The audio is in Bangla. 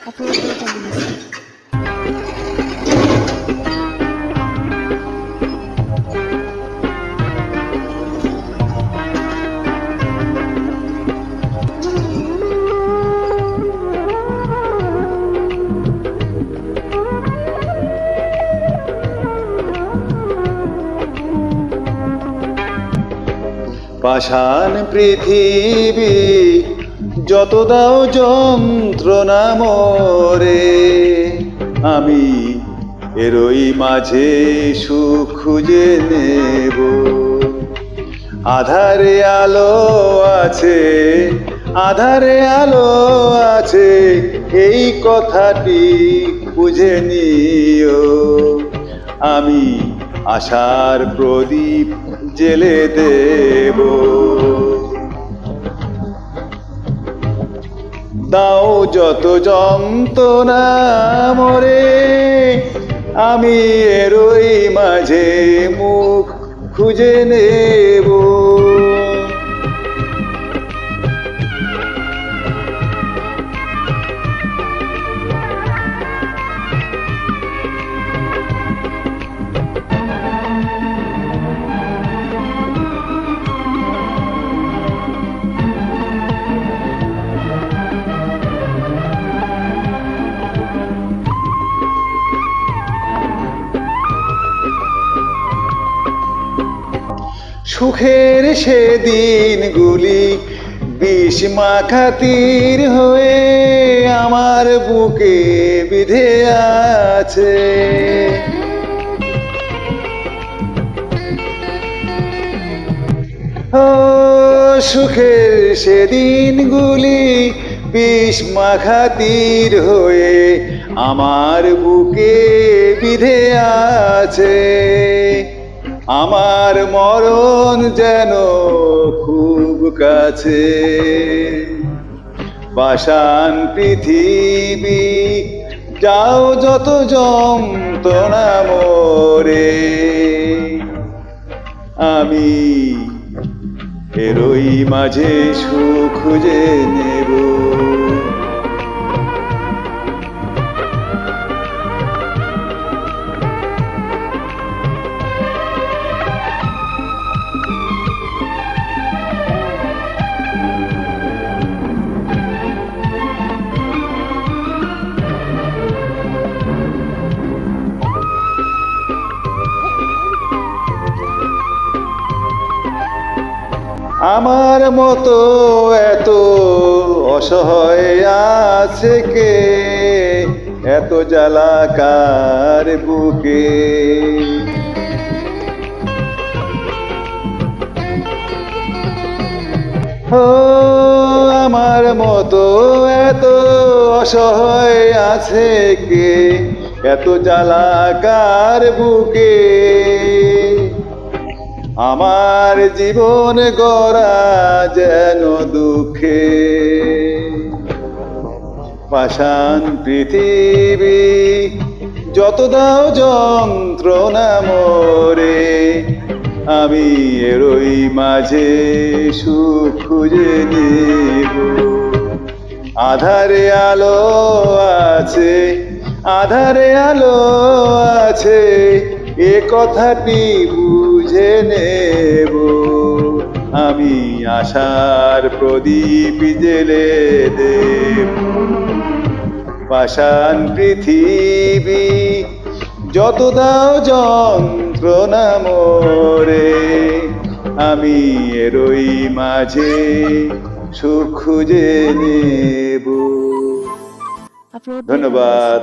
আপলোড করা চালু হয়েছে। পাষাণ পৃথিবী যত দাও যন্ত্রণা মোরে, আমি এরই মাঝে সুখ খুঁজে নেব। আধারে আলো আছে, আধারে আলো আছে, এই কথাটি বুঝে নিও। আমি আশার প্রদীপ জেলে দেব। দাও যত যন্ত্রণা মোরে, আমি এরই মাঝে মুখ খুঁজে নেব। সুখের সেদিনগুলি বিষ মাখা তীর হয়ে আমার বুকে বিধে আছে। ও সুখের সেদিনগুলি বিষ মাখা তীর হয়ে আমার বুকে বিধে আছে। আমার মরণ যেন খুব কাছে। পাষাণ পৃথিবী যাও যত যন্ত্রণা মোরে, আমি এরই মাঝে সুখ খুঁজে নেব। আমার মতো এত অসহায় আছে কে, এত জ্বালা কার বুকে। ও আমার মতো এত অসহায় আছে কে, এত জ্বালা কার বুকে। আমার জীবন গড়া যেন দুঃখে। পাষাণ পৃথিবী যত দাও যন্ত্রণা মোরে, আমি এরই মাঝে সুখ খুঁজে নেব। আধারে আলো আছে, আধারে আলো আছে, এ কথাটি বুঝে নেব। আমি আশার প্রদীপ জেলে দেব। পাষাণ পৃথিবী যত দাও যন্ত্রণা মোরে, আমি এরই মাঝে সুখ খুঁজে নেব। আপলোড ধন্যবাদ।